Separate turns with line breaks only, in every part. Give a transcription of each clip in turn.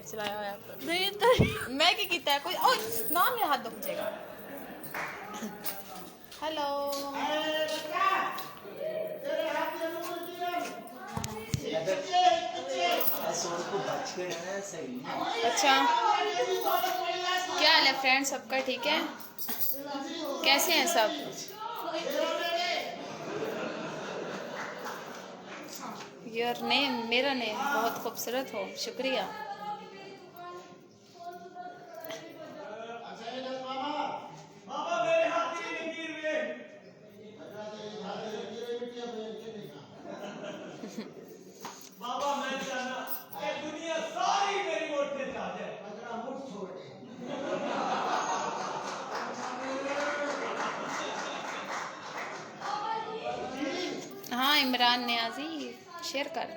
चलाया हुआ मैं क्या किया है कोई ओए ना मेरा हाथ दुख जाएगा। हेलो अच्छा क्या हाल है फ्रेंड सबका ठीक है कैसे हैं सब। योर नेम मेरा नेम बहुत खूबसूरत हो शुक्रिया। हाँ इमरान नियाजी शेयर कर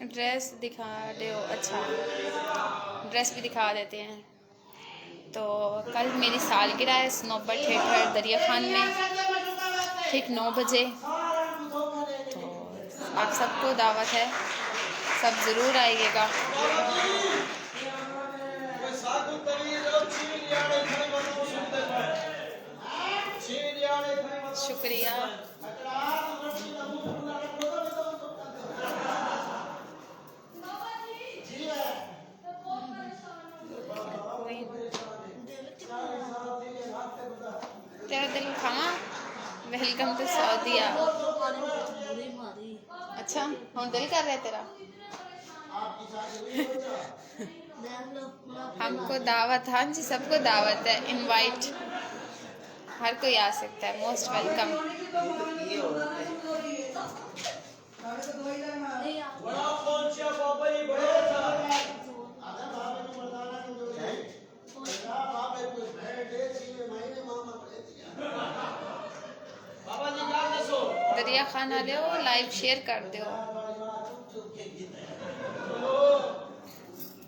ड्रेस दिखा दो। अच्छा ड्रेस भी दिखा देते हैं। तो कल मेरी सालगिरह है स्नोबर थिएटर दरिया खान में ठीक 9 बजे। तो आप सबको दावत है सब ज़रूर आइएगा। शुक्रिया। तेरा दिल खाना वेलकम टू सऊदीया। अच्छा हम दिल कर रहे तेरा हमको दावत। हाँ जी सबको दावत है इनवाइट हर कोई आ सकता है मोस्ट वेलकम। दरिया खान आ हो लाइव शेयर कर दो।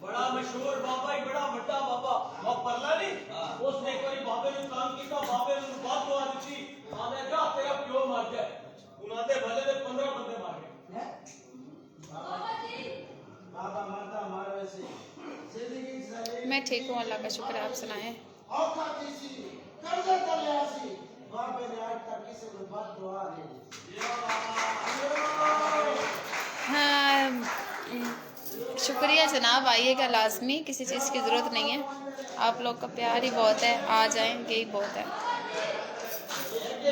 बड़ा मशहूर बाबा ही बड़ा बड़ा बाबा वो परला नहीं उसने एक बारी बाबे ने काम किया बाबे ने बात तो आज थी आने का तेरा क्यों मार जाए उन्होंने भले ने 15 बंदे मारे बाबा जी बाबा मारता मार वैसे जिंदगी
मैं ठीक हूँ अल्लाह का शुक्र आप सुनाएं।
औखा किसी कर्जा कर लिया सी बाबे ने आज तक किसी को बात दुआ नहीं।
हाँ शुक्रिया जनाब आइएगा लाजमी किसी चीज़ की ज़रूरत नहीं है आप लोग का प्यार ही बहुत है आ जाएंगे ही बहुत है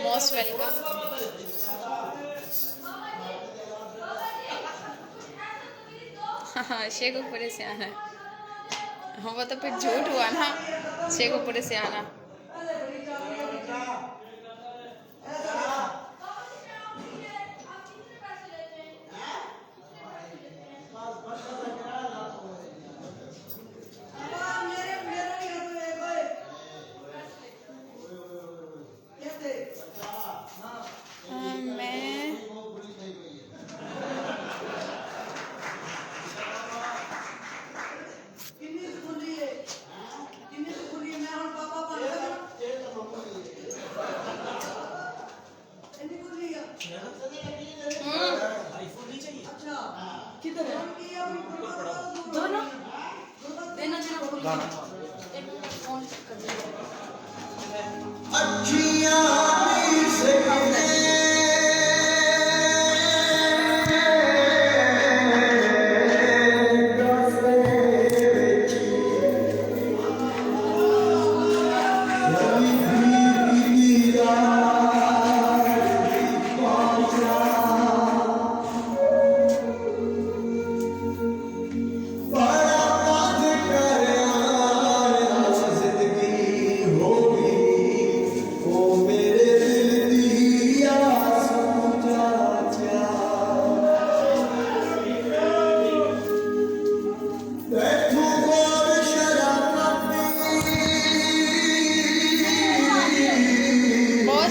मोस्ट वेलकम। हाँ शेखोपुरे से आना है वो तो फिर झूठ हुआ ना शेखोपुरे से आना।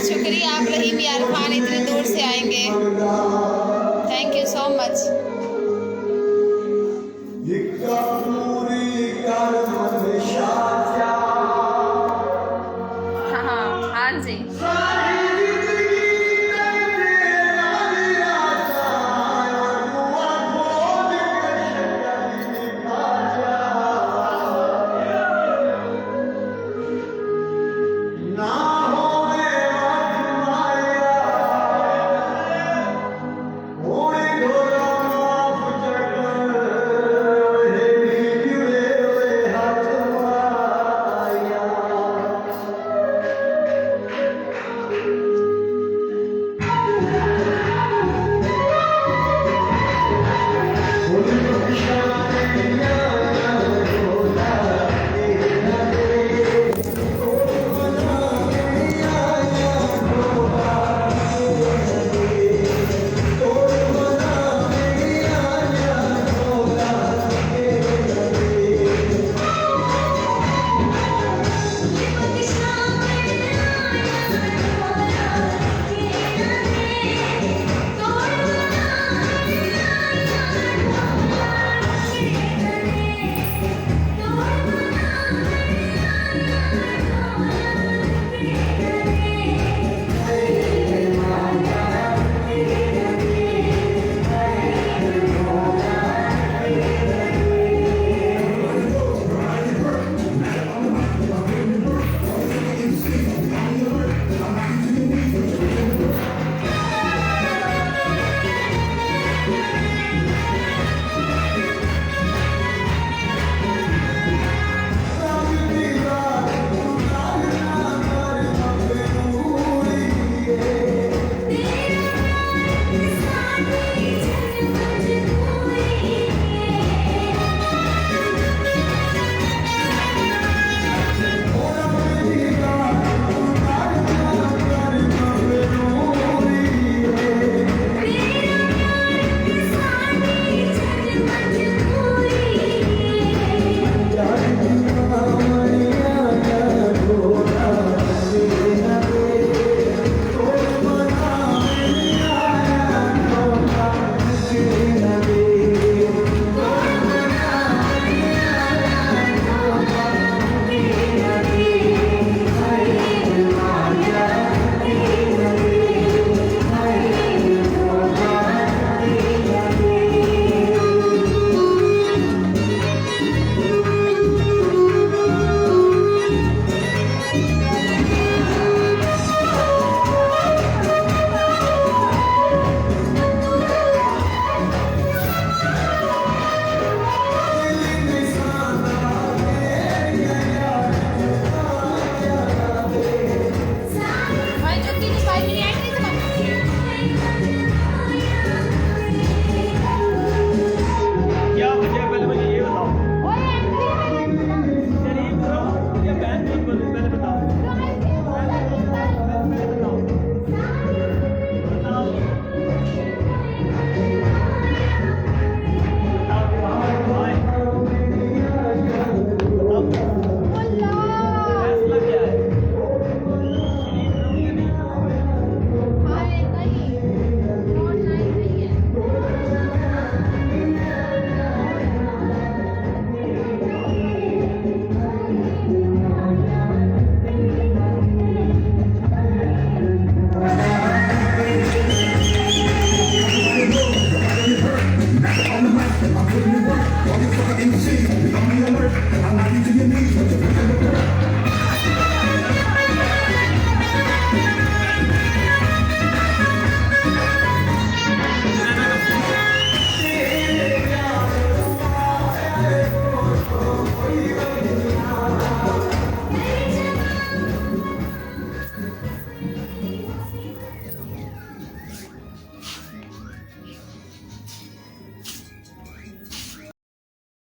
शुक्रिया आप रहीम यार खान इतने दूर से आएंगे थैंक यू सो मच। हाँ जी
हाँ